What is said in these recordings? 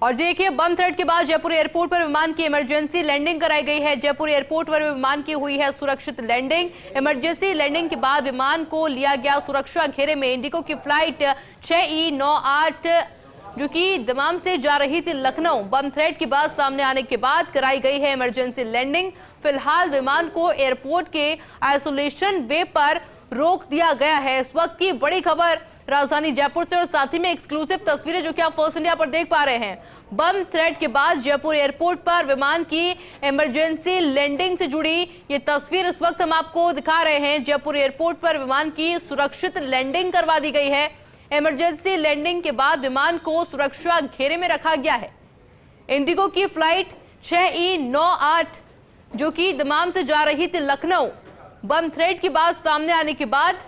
और देखिए, बम थ्रेट के बाद जयपुर एयरपोर्ट पर विमान की इमरजेंसी लैंडिंग कराई गई है। जयपुर एयरपोर्ट पर विमान की हुई है सुरक्षित लैंडिंग। इमरजेंसी लैंडिंग के बाद विमान को लिया गया सुरक्षा घेरे में। इंडिगो की फ्लाइट 6E98 जो कि दमाम से जा रही थी लखनऊ, बम थ्रेट की बात सामने आने के बाद कराई गई है इमरजेंसी लैंडिंग। फिलहाल विमान को एयरपोर्ट के आइसोलेशन वे पर रोक दिया गया है। इस वक्त की बड़ी खबर राजधानी जयपुर से और साथ ही में एक्सक्लूसिव तस्वीरें जो कि आप फर्स्ट इंडिया पर देख पा रहे हैं। बम थ्रेट के बाद जयपुर एयरपोर्ट पर विमान की इमरजेंसी लैंडिंग से जुड़ी ये तस्वीर इस वक्त हम आपको दिखा रहे हैं। जयपुर एयरपोर्ट पर विमान की सुरक्षित लैंडिंग करवा दी गई है। इमरजेंसी लैंडिंग के बाद विमान को सुरक्षा घेरे में रखा गया है। इंडिगो की फ्लाइट 6E98 जो कि दमाम से जा रही थी लखनऊ, बम थ्रेट की बात सामने आने के बाद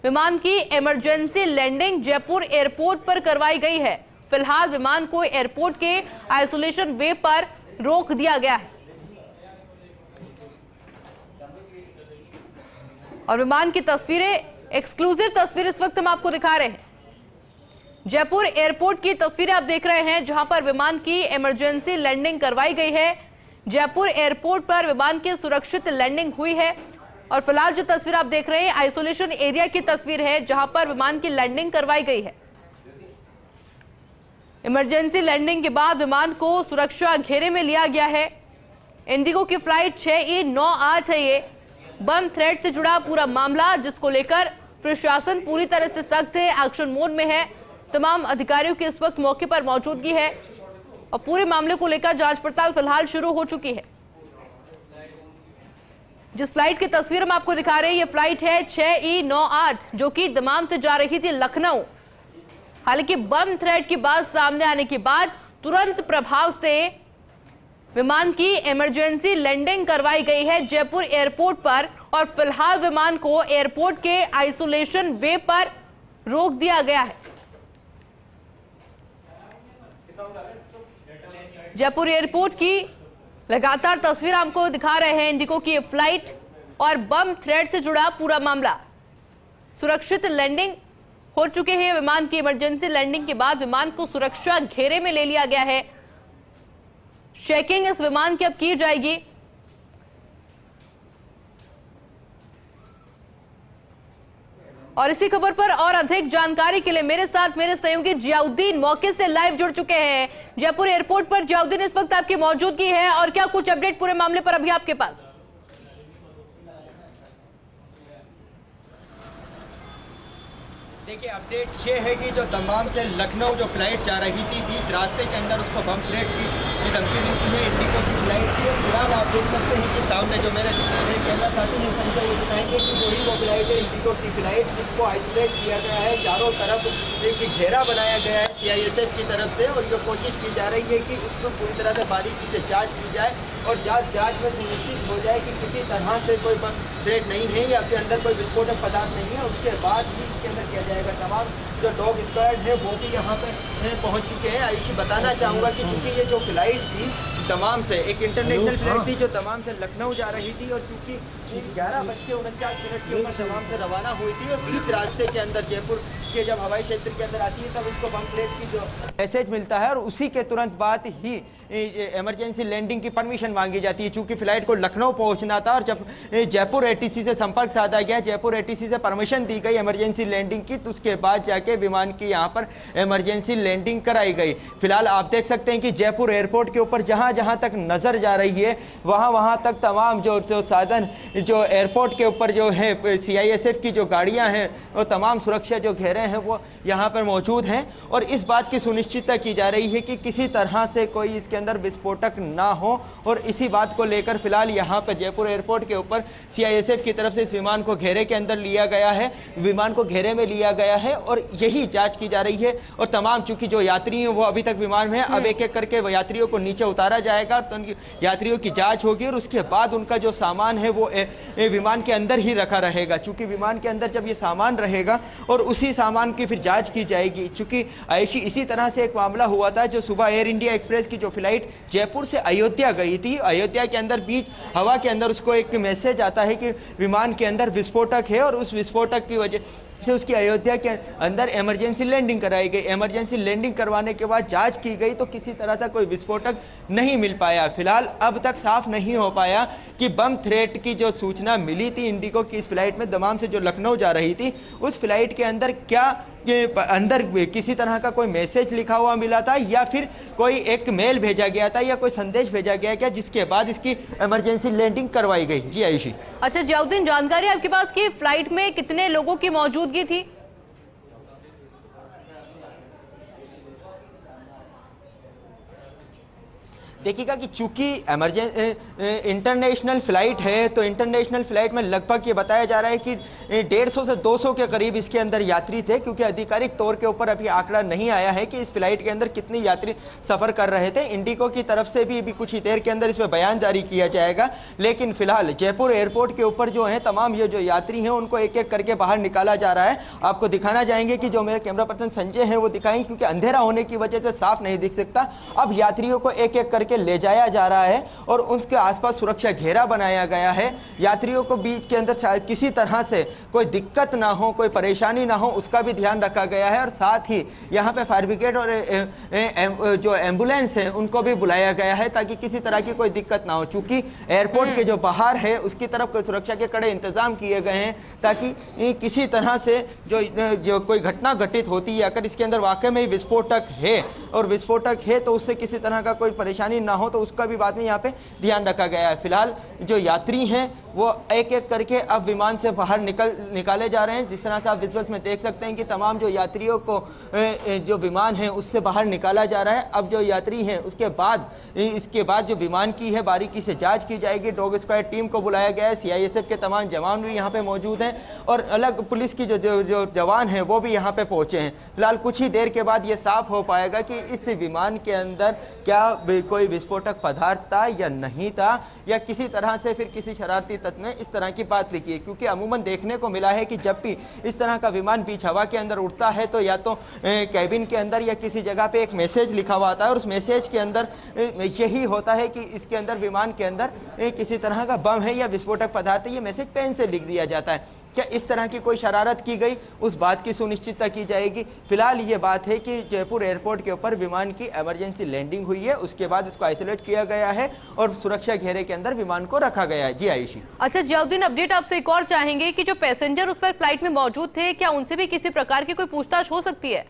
विमान की इमरजेंसी लैंडिंग जयपुर एयरपोर्ट पर करवाई गई है। फिलहाल विमान को एयरपोर्ट के आइसोलेशन वे पर रोक दिया गया है और विमान की तस्वीरें, एक्सक्लूसिव तस्वीर इस वक्त हम आपको दिखा रहे हैं। जयपुर एयरपोर्ट की तस्वीरें आप देख रहे हैं जहां पर विमान की इमरजेंसी लैंडिंग करवाई गई है। जयपुर एयरपोर्ट पर विमान की सुरक्षित लैंडिंग हुई है और फिलहाल जो तस्वीर आप देख रहे हैं आइसोलेशन एरिया की तस्वीर है जहां पर विमान की लैंडिंग करवाई गई है। इमरजेंसी लैंडिंग के बाद विमान को सुरक्षा घेरे में लिया गया है। इंडिगो की फ्लाइट 6E98 है। ये बम थ्रेट से जुड़ा पूरा मामला जिसको लेकर प्रशासन पूरी तरह से सख्त है, एक्शन मोड में है। तमाम अधिकारियों की इस वक्त मौके पर मौजूदगी है और पूरे मामले को लेकर जांच पड़ताल फिलहाल शुरू हो चुकी है। जिस फ्लाइट की तस्वीर हम आपको दिखा रहे हैं ये फ्लाइट है 6E98 जो कि दमाम से जा रही थी लखनऊ। हालांकि बम थ्रेट की बात सामने आने के बाद तुरंत प्रभाव से विमान की इमरजेंसी लैंडिंग करवाई गई है जयपुर एयरपोर्ट पर और फिलहाल विमान को एयरपोर्ट के आइसोलेशन वे पर रोक दिया गया है। जयपुर एयरपोर्ट की लगातार तस्वीर आपको दिखा रहे हैं। इंडिगो की फ्लाइट और बम थ्रेट से जुड़ा पूरा मामला। सुरक्षित लैंडिंग हो चुके हैं। विमान की इमरजेंसी लैंडिंग के बाद विमान को सुरक्षा घेरे में ले लिया गया है। चेकिंग इस विमान की अब की जाएगी। और इसी खबर पर और अधिक जानकारी के लिए मेरे साथ मेरे सहयोगी जियाउद्दीन मौके से लाइव जुड़ चुके हैं। जयपुर एयरपोर्ट पर जियाउद्दीन इस वक्त आपकी मौजूदगी है और क्या कुछ अपडेट पूरे मामले पर अभी आपके पास? देखिए, अपडेट ये है कि जो दमाम से लखनऊ जो फ्लाइट जा रही थी, बीच रास्ते के अंदर उसको बम थ्रेट की धमकी मिलती है। इंडिगो की फ्लाइट थी। फिलहाल आप देख सकते हैं कि सामने जो मेरे कैमरा साथी हैं संजय ये बताएंगे कि वही वो फ्लाइट है इंडिगो की फ्लाइट जिसको आइसोलेट किया गया है। चारों तरफ एक घेरा बनाया गया है CISF की तरफ से और ये कोशिश की जा रही है कि उसको पूरी तरह से बारीकी से जाँच की जाए और जांच में सुनिश्चित हो जाए कि किसी तरह से कोई बम थ्रेट नहीं है या आपके अंदर कोई विस्फोटक पदार्थ नहीं है। उसके बाद ही इसके अंदर किया जाएगा। तमाम जो डॉग स्क्वाड है वो भी यहाँ पर पहुँच चुके हैं। आयुषी बताना चाहूँगा कि चूँकि ये जो फ्लाइट थी तमाम से एक इंटरनेशनल फ्लाइट थी जो तमाम से लखनऊ जा रही थी और चूँकि 11:49 के ऊपर तमाम से रवाना हुई थी और बीच रास्ते के अंदर जयपुर के जब हवाई क्षेत्र के अंदर आती है तब उसको बम थ्रेट की जो मैसेज मिलता है और उसी के तुरंत बाद ही इमरजेंसी लैंडिंग की परमिशन मांगी जाती है। चूंकि फ्लाइट को लखनऊ पहुंचना था और जब जयपुर ATC से संपर्क साधा गया, जयपुर ATC से परमिशन दी गई इमरजेंसी लैंडिंग की, तो उसके बाद जाके विमान की यहां पर इमरजेंसी लैंडिंग कराई गई। फिलहाल आप देख सकते हैं कि जयपुर एयरपोर्ट के ऊपर जहां जहां तक नजर जा रही है वहां तक तमाम जो साधन जो एयरपोर्ट के ऊपर जो है CISF की जो गाड़ियां हैं वो तमाम सुरक्षा जो घेरे हैं वो यहाँ पर मौजूद हैं और इस बात की सुनिश्चितता की जा रही है कि किसी तरह से कोई इसके अंदर विस्फोटक ना हो और इसी बात को लेकर फिलहाल यहाँ पर जयपुर एयरपोर्ट के ऊपर CISF की तरफ से इस विमान को घेरे के अंदर लिया गया है। विमान को घेरे में लिया गया है और यही जांच की जा रही है और तमाम चूंकि जो यात्री हैं वो अभी तक विमान में, अब एक एक करके यात्रियों को नीचे उतारा जाएगा तो उनकी यात्रियों की जाँच होगी और उसके बाद उनका जो सामान है वो विमान के अंदर ही रखा रहेगा। चूँकि विमान के अंदर जब ये सामान रहेगा और उसी सामान की फिर जाँच की जाएगी। चूँकि आयुषी इसी तरह से एक मामला हुआ था जो सुबह एयर इंडिया एक्सप्रेस की जो फ्लाइट जयपुर से अयोध्या गई थी, अयोध्या के अंदर बीच हवा के अंदर उसको एक मैसेज आता है कि विमान के अंदर विस्फोटक है और उस विस्फोटक की वजह से उसकी अयोध्या के अंदर इमरजेंसी लैंडिंग कराई गई। इमरजेंसी लैंडिंग करवाने के बाद जांच की गई तो किसी तरह का कोई विस्फोटक नहीं मिल पाया। फिलहाल अब तक साफ नहीं हो पाया कि बम थ्रेट की जो सूचना मिली थी इंडिगो की इस फ्लाइट में दमाम से जो लखनऊ जा रही थी, उस फ्लाइट के अंदर क्या अंदर किसी तरह का कोई मैसेज लिखा हुआ मिला था या फिर कोई एक मेल भेजा गया था या कोई संदेश भेजा गया क्या, जिसके बाद इसकी इमरजेंसी लैंडिंग करवाई गई। जी आयुषी। अच्छा जियाउद्दीन, जानकारी आपके पास कि फ्लाइट में कितने लोगों की मौजूदगी थी? देखिएगा कि चूंकि इंटरनेशनल फ्लाइट है तो इंटरनेशनल फ्लाइट में लगभग ये बताया जा रहा है कि 150 से 200 के करीब इसके अंदर यात्री थे, क्योंकि आधिकारिक तौर के ऊपर अभी आंकड़ा नहीं आया है कि इस फ्लाइट के अंदर कितने यात्री सफर कर रहे थे। इंडिगो की तरफ से भी कुछ ही देर के अंदर इसमें बयान जारी किया जाएगा, लेकिन फिलहाल जयपुर एयरपोर्ट के ऊपर जो है तमाम ये जो यात्री हैं उनको एक एक करके बाहर निकाला जा रहा है। आपको दिखाना चाहेंगे कि जो मेरे कैमरा पर्सन संजय है वो दिखाएंगे, क्योंकि अंधेरा होने की वजह से साफ नहीं दिख सकता। अब यात्रियों को एक एक करके ले जाया जा रहा है और उसके आसपास सुरक्षा घेरा बनाया गया है। यात्रियों को बीच के अंदर किसी तरह से कोई दिक्कत ना हो, कोई परेशानी ना हो, उसका भी ध्यान रखा गया है। और साथ ही यहाँ पे फायर ब्रिगेड और जो एम्बुलेंस है उनको भी बुलाया गया है ताकि किसी तरह की कोई दिक्कत ना हो। चूंकि एयरपोर्ट के जो बाहर है उसकी तरफ कोई सुरक्षा के कड़े इंतजाम किए गए हैं ताकि किसी तरह से जो कोई घटना घटित होती है, अगर इसके अंदर वाकई में विस्फोटक है और विस्फोटक है तो उससे किसी तरह का कोई परेशानी ना हो, तो उसका भी बाद में यहाँ पे ध्यान रखा गया है। फिलहाल जो यात्री हैं वो एक एक करके अब विमान से बाहर निकाले जा रहे हैं। जिस तरह से आप विजुअल्स में देख सकते हैं कि तमाम जो यात्रियों को जो विमान है उससे बाहर निकाला जा रहा है। अब जो यात्री हैं उसके बाद इसके बाद जो विमान की है बारीकी से जांच की जाएगी। डॉग स्क्वाड टीम को बुलाया गया है, सीआईएसएफ के तमाम जवान भी यहाँ पे मौजूद हैं और अलग पुलिस की जो जवान हैं वो भी यहाँ पे पहुंचे हैं। फिलहाल कुछ ही देर के बाद ये साफ हो पाएगा कि इस विमान के अंदर क्या कोई विस्फोटक पदार्थ था या नहीं था, या किसी तरह से फिर किसी शरारती तत्व ने इस तरह की बात लिखी है। क्योंकि अमूमन देखने को मिला है कि जब भी इस तरह का विमान बीच हवा के अंदर उड़ता है तो या तो कैबिन के अंदर या किसी जगह पे एक मैसेज लिखा हुआ आता है और उस मैसेज के अंदर यही होता है कि इसके अंदर विमान के अंदर किसी तरह का बम है या विस्फोटक पदार्थ है, ये मैसेज पेन से लिख दिया जाता है। क्या इस तरह की कोई शरारत की गई, उस बात की सुनिश्चितता की जाएगी। फिलहाल ये बात है कि जयपुर एयरपोर्ट के ऊपर विमान की इमरजेंसी लैंडिंग हुई है, उसके बाद इसको आइसोलेट किया गया है और सुरक्षा घेरे के अंदर विमान को रखा गया है। जी आयुषी। अच्छा जियाउद्दीन, अपडेट आपसे एक और चाहेंगे कि जो पैसेंजर उस वक्त फ्लाइट में मौजूद थे, क्या उनसे भी किसी प्रकार की कोई पूछताछ हो सकती है?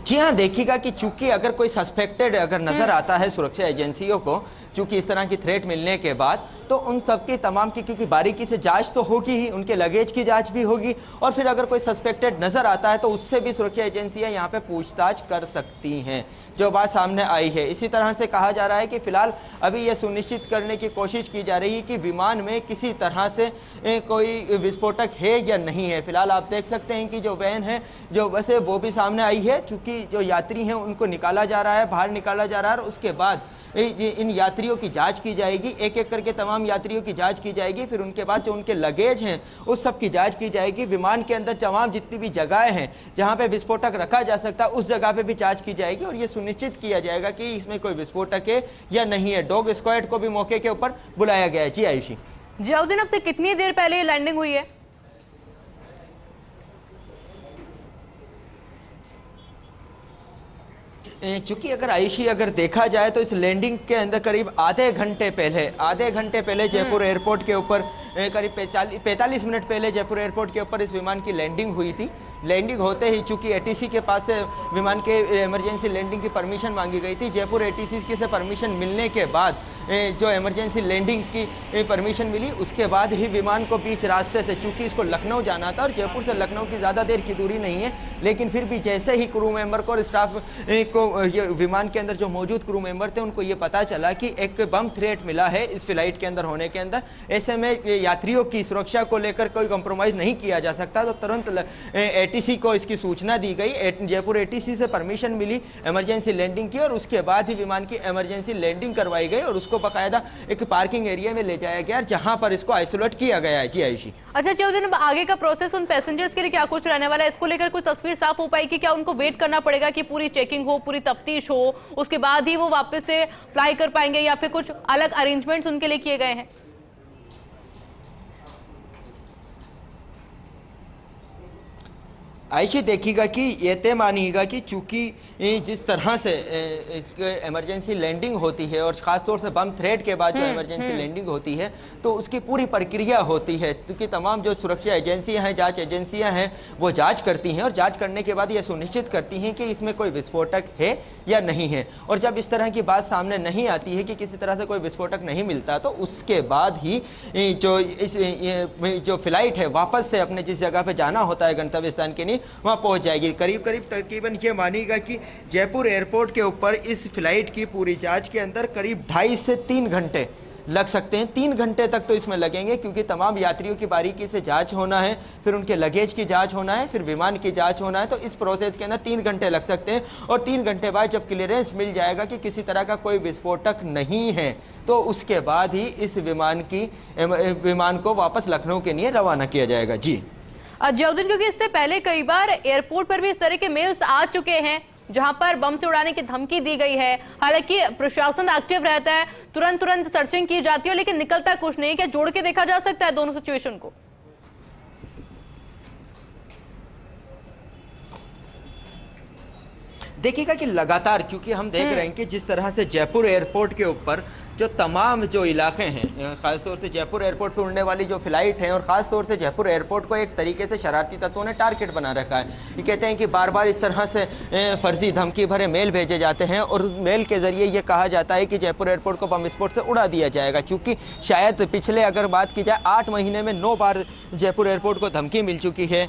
जी हाँ, देखिएगा कि चूंकि अगर कोई सस्पेक्टेड अगर नजर आता है सुरक्षा एजेंसियों को, चूंकि इस तरह की थ्रेट मिलने के बाद, तो उन सबकी तमाम की क्योंकि बारीकी से जांच तो होगी ही, उनके लगेज की जांच भी होगी और फिर अगर कोई सस्पेक्टेड नजर आता है तो उससे भी सुरक्षा एजेंसियां यहाँ पे पूछताछ कर सकती हैं, जो बात सामने आई है। इसी तरह से कहा जा रहा है कि फिलहाल अभी ये सुनिश्चित करने की कोशिश की जा रही है कि विमान में किसी तरह से कोई विस्फोटक है या नहीं है। फिलहाल आप देख सकते हैं कि जो वैन है जो बस है वो भी सामने आई है, चूँकि जो यात्री हैं उनको निकाला जा रहा है, बाहर निकाला जा रहा है और उसके बाद इन यात्रियों की जांच की जाएगी, एक एक करके तमाम यात्रियों की जांच की जाएगी। फिर उनके बाद जो उनके लगेज हैं उस सब की जांच की जाएगी। विमान के अंदर तमाम जितनी भी जगहें हैं जहां पे विस्फोटक रखा जा सकता है उस जगह पे भी जांच की जाएगी और ये सुनिश्चित किया जाएगा कि इसमें कोई विस्फोटक है या नहीं है। डॉग स्क्वाड को भी मौके के ऊपर बुलाया गया है। जी आयुषी। जियाउद्दीन, अब से कितनी देर पहले लैंडिंग हुई है? चूंकि अगर आयुषी अगर देखा जाए तो इस लैंडिंग के अंदर करीब आधे घंटे पहले जयपुर एयरपोर्ट के ऊपर करीब 45 मिनट पहले जयपुर एयरपोर्ट के ऊपर इस विमान की लैंडिंग हुई थी। लैंडिंग होते ही चूंकि एटीसी के पास से विमान के इमरजेंसी लैंडिंग की परमिशन मांगी गई थी। जयपुर एटीसी की से परमिशन मिलने के बाद जो इमरजेंसी लैंडिंग की परमिशन मिली उसके बाद ही विमान को बीच रास्ते से, चूंकि इसको लखनऊ जाना था और जयपुर से लखनऊ की ज़्यादा देर की दूरी नहीं है, लेकिन फिर भी जैसे ही क्रू मेंबर को और स्टाफ को ये विमान के अंदर जो मौजूद क्रू मेंबर थे उनको ये पता चला कि एक बम थ्रेट मिला है इस फ्लाइट के अंदर होने के अंदर, ऐसे में यात्रियों की सुरक्षा को लेकर कोई कॉम्प्रोमाइज़ नहीं किया जा सकता, तो तुरंत एटीसी को इसकी सूचना दी गई। जयपुर एटीसी से परमिशन मिली इमरजेंसी लैंडिंग की और उसके बाद ही विमान की इमरजेंसी लैंडिंग करवाई गई और उसको बाकायदा एक पार्किंग एरिया में ले जाया गया जहां पर इसको आइसोलेट किया गया है। जी आयुषी। अच्छा जियाउद्दीन, आगे का प्रोसेस उन पैसेंजर्स के लिए क्या कुछ रहने वाला है, इसको लेकर कुछ तस्वीर साफ हो पाएगी? क्या उनको वेट करना पड़ेगा कि पूरी चेकिंग हो, पूरी तफ्तीश हो, उसके बाद ही वो वापस से फ्लाई कर पाएंगे या फिर कुछ अलग अरेंजमेंट्स उनके लिए किए गए हैं? आइए देखिएगा कि ये तय मानिएगा कि चूंकि जिस तरह से इमरजेंसी लैंडिंग होती है और ख़ासतौर से बम थ्रेट के बाद जो इमरजेंसी लैंडिंग होती है तो उसकी पूरी प्रक्रिया होती है, क्योंकि तमाम जो सुरक्षा एजेंसियां हैं, जांच एजेंसियां हैं, वो जांच करती हैं और जांच करने के बाद ये सुनिश्चित करती हैं कि इसमें कोई विस्फोटक है या नहीं है। और जब इस तरह की बात सामने नहीं आती है कि किसी तरह से कोई विस्फोटक नहीं मिलता तो उसके बाद ही जो फ्लाइट है वापस से अपने जिस जगह पे जाना होता है गंतव्य स्थान के लिए वहाँ पहुँच जाएगी। तकरीबन ये मानिएगा कि जयपुर एयरपोर्ट के ऊपर इस फ्लाइट की पूरी जांच के अंदर करीब 2.5 से 3 घंटे लग सकते हैं। 3 घंटे तक तो इसमें लगेंगे, क्योंकि तमाम यात्रियों की बारीकी से जांच होना है, फिर उनके लगेज की जांच होना है, फिर विमान की जांच होना है। तो इस प्रोसेस के अंदर 3 घंटे लग सकते हैं और 3 घंटे बाद जब क्लियरेंस मिल जाएगा कि किसी तरह का कोई विस्फोटक नहीं है तो उसके बाद ही इस विमान को वापस लखनऊ के लिए रवाना किया जाएगा। जी अजयउद्दीन, क्योंकि इससे पहले कई बार एयरपोर्ट पर भी इस तरह के मेल्स आ चुके हैं जहां पर बम से उड़ाने की धमकी दी गई है। हालांकि प्रशासन एक्टिव रहता है, तुरंत सर्चिंग की जाती है, लेकिन निकलता कुछ नहीं। क्या जोड़ के देखा जा सकता है दोनों सिचुएशन को? देखिएगा कि लगातार, क्योंकि हम देख रहे हैं कि जिस तरह से जयपुर एयरपोर्ट के ऊपर जो तमाम जो इलाके हैं, ख़ासतौर से जयपुर एयरपोर्ट पर उड़ने वाली जो फ्लाइट हैं और ख़ासतौर से जयपुर एयरपोर्ट को एक तरीके से शरारती तत्वों ने टारगेट बना रखा है। ये कहते हैं कि बार बार इस तरह से फर्जी धमकी भरे मेल भेजे जाते हैं और मेल के ज़रिए ये कहा जाता है कि जयपुर एयरपोर्ट को बम विस्फोट से उड़ा दिया जाएगा। चूँकि शायद पिछले अगर बात की जाए 8 महीने में 9 बार जयपुर एयरपोर्ट को धमकी मिल चुकी है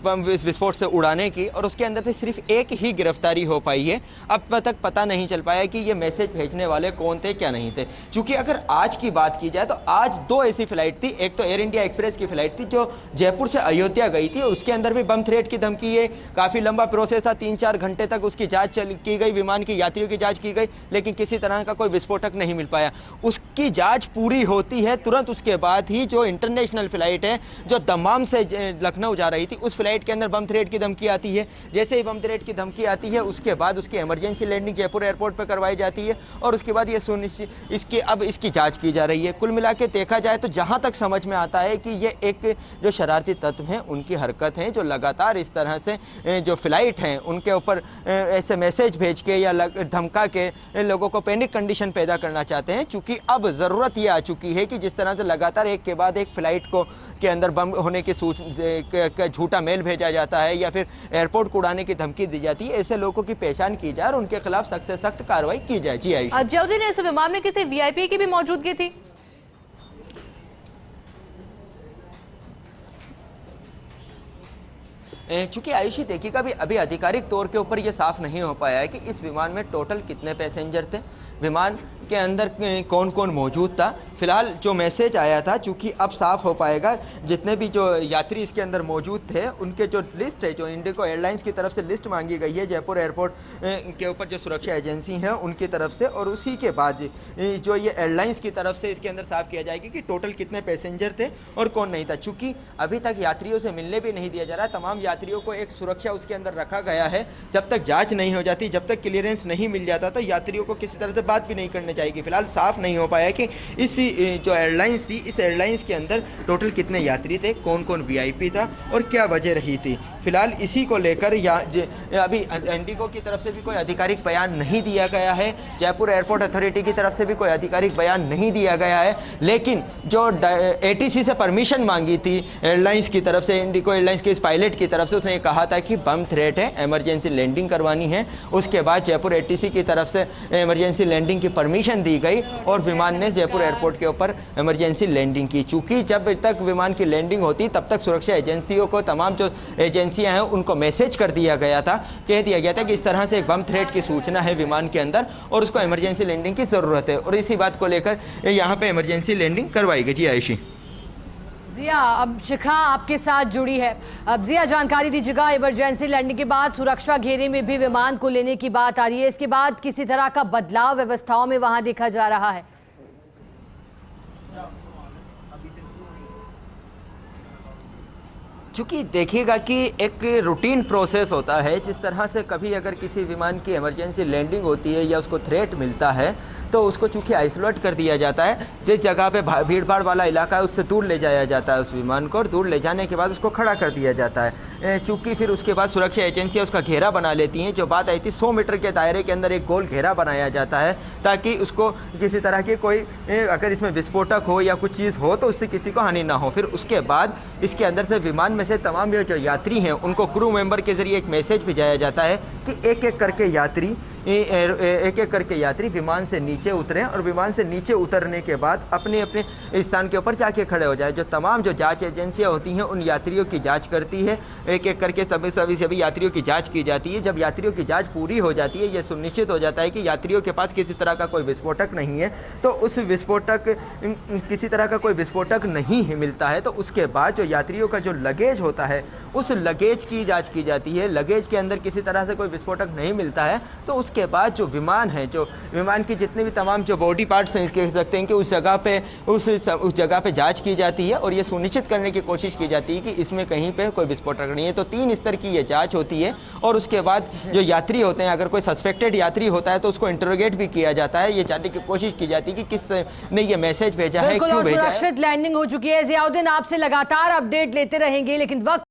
बम विस्फोट से उड़ाने की, और उसके अंदर से सिर्फ एक ही गिरफ्तारी हो पाई है। अब तक पता नहीं चल पाया कि ये मैसेज भेजने वाले कौन थे, क्या नहीं थे। क्योंकि अगर आज की बात की जाए तो आज 2 ऐसी फ्लाइट थी। एक तो एयर इंडिया एक्सप्रेस की फ्लाइट थी जो जयपुर से अयोध्या गई थी और उसके अंदर भी बम थ्रेट की धमकी है। काफ़ी लंबा प्रोसेस था, 3-4 घंटे तक उसकी जांच की गई, विमान की यात्रियों की जांच की गई, लेकिन किसी तरह का कोई विस्फोटक नहीं मिल पाया। उसकी जांच पूरी होती है, तुरंत उसके बाद ही जो इंटरनेशनल फ्लाइट है जो दमाम से लखनऊ जा रही थी उस फ्लाइट के अंदर बम थ्रेट की धमकी आती है। जैसे ही बम थ्रेट की धमकी आती है उसके बाद उसकी इमरजेंसी लैंडिंग जयपुर एयरपोर्ट पर करवाई जाती है और उसके बाद ये सुनिश्चित इसकी जांच की जा रही है। कुल मिला के देखा जाए तो जहां तक समझ में आता है कि ये एक जो शरारती तत्व हैं उनकी हरकत है, जो लगातार इस तरह से जो फ्लाइट हैं उनके ऊपर ऐसे मैसेज भेज के या धमका के लोगों को पैनिक कंडीशन पैदा करना चाहते हैं। चूँकि अब ज़रूरत ये आ चुकी है कि जिस तरह से लगातार एक के बाद एक फ्लाइट के अंदर बम होने की झूठा मेल भेजा जाता है या फिर एयरपोर्ट को उड़ाने की धमकी दी जाती है, ऐसे लोगों की पहचान की जाए और उनके खिलाफ सख्त से सख्त कार्रवाई की जाए। जी आयुष, अजयउद्दीन, इस विमान में किसी वीआईपी की भी मौजूदगी थी? चूंकि आयुषी देखिएगा अभी आधिकारिक तौर के ऊपर ये साफ नहीं हो पाया है कि इस विमान में टोटल कितने पैसेंजर थे, विमान के अंदर कौन कौन मौजूद था। फिलहाल जो मैसेज आया था, चूँकि अब साफ हो पाएगा, जितने भी जो यात्री इसके अंदर मौजूद थे उनके जो लिस्ट है, जो इंडिगो एयरलाइंस की तरफ से लिस्ट मांगी गई है जयपुर एयरपोर्ट के ऊपर जो सुरक्षा एजेंसी हैं उनकी तरफ से, और उसी के बाद जो ये एयरलाइंस की तरफ से इसके अंदर साफ किया जाएगा कि टोटल कितने पैसेंजर थे और कौन नहीं था। चूँकि अभी तक यात्रियों से मिलने भी नहीं दिया जा रहा है, तमाम यात्रियों को एक सुरक्षा उसके अंदर रखा गया है। जब तक जाँच नहीं हो जाती, जब तक क्लियरेंस नहीं मिल जाता तो यात्रियों को किसी तरह से बात भी नहीं करनी जाएगी। फिलहाल साफ नहीं हो पाया कि इस जो एयरलाइंस थी, इस एयरलाइंस के अंदर टोटल कितने यात्री थे, कौन कौन वीआईपी था और क्या वजह रही थी। फिलहाल इसी को लेकर अभी इंडिगो की तरफ से भी कोई आधिकारिक बयान नहीं दिया गया है, जयपुर एयरपोर्ट अथॉरिटी की तरफ से भी कोई आधिकारिक बयान नहीं दिया गया है। लेकिन जो एटीसी से परमिशन मांगी थी एयरलाइंस की तरफ से, इंडिगो एयरलाइंस के इस पायलट की तरफ से, उसने कहा था कि बम थ्रेट है, इमरजेंसी लैंडिंग करवानी है। उसके बाद जयपुर एटीसी की तरफ से इमरजेंसी लैंडिंग की परमिशन दी गई और विमान ने जयपुर एयरपोर्ट के ऊपर इमरजेंसी लैंडिंग की। चूँकि जब तक विमान की लैंडिंग होती तब तक सुरक्षा एजेंसियों को, तमाम जो एजेंसियां हैं उनको मैसेज कर दिया गया था, कह दिया गया था कि इस तरह से एक बम थ्रेट की सूचना है विमान के अंदर और उसको इमरजेंसी लैंडिंग की ज़रूरत है, और इसी बात को लेकर यहाँ पे इमरजेंसी लैंडिंग करवाई गई। जी आयुषी। जिया, अब शिखा आपके साथ जुड़ी है। अब जिया, जानकारी दीजिएगा, इमरजेंसी लैंडिंग के बाद सुरक्षा घेरे में भी विमान को लेने की बात आ रही है, इसके बाद किसी तरह का बदलाव व्यवस्थाओं में वहां देखा जा रहा है? चूँकि देखिएगा कि एक रूटीन प्रोसेस होता है, जिस तरह से कभी अगर किसी विमान की इमरजेंसी लैंडिंग होती है या उसको थ्रेट मिलता है तो उसको चूँकि आइसोलेट कर दिया जाता है, जिस जगह पे भीड़ भाड़ वाला इलाका है उससे दूर ले जाया जाता है उस विमान को, और दूर ले जाने के बाद उसको खड़ा कर दिया जाता है। चूंकि फिर उसके बाद सुरक्षा एजेंसियां उसका घेरा बना लेती हैं। जो बात आई थी 100 मीटर के दायरे के अंदर एक गोल घेरा बनाया जाता है ताकि उसको किसी तरह की कोई अगर इसमें विस्फोटक हो या कुछ चीज़ हो तो उससे किसी को हानि ना हो। फिर उसके बाद इसके अंदर से विमान में से तमाम जो यात्री हैं उनको क्रू मेंबर के जरिए एक मैसेज भेजाया जाता है कि एक एक करके यात्री विमान से नीचे उतरें और विमान से नीचे उतरने के बाद अपने अपने स्थान के ऊपर जाके खड़े हो जाए। जो तमाम जो जांच एजेंसियां होती हैं उन यात्रियों की जांच करती है, एक एक करके सभी यात्रियों की जांच की जाती है। जब यात्रियों की जांच पूरी हो जाती है, यह सुनिश्चित हो जाता है कि यात्रियों के पास किसी तरह का कोई विस्फोटक नहीं है, तो उस किसी तरह का कोई विस्फोटक नहीं मिलता है तो उसके बाद जो यात्रियों का जो लगेज होता है उस लगेज की जांच की जाती है। लगेज के अंदर किसी तरह से कोई विस्फोटक नहीं मिलता है तो उसके बाद जो विमान है, जो विमान की जितने भी तमाम जो बॉडी पार्ट्स हैं कह सकते हैं कि उस जगह पे जांच की जाती है और ये सुनिश्चित करने की कोशिश की जाती है कि इसमें कहीं पे कोई विस्फोटक नहीं है। तो 3 स्तर की ये जांच होती है और उसके बाद जो यात्री होते हैं, अगर कोई सस्पेक्टेड यात्री होता है तो उसको इंटरोगेट भी किया जाता है। ये जानने की कोशिश की जाती है कि किस ने ये मैसेज भेजा है, क्यों भेजा है। सुरक्षित लैंडिंग हो चुकी है। जियाउद्दीन, आपसे लगातार अपडेट लेते रहेंगे, लेकिन वक्त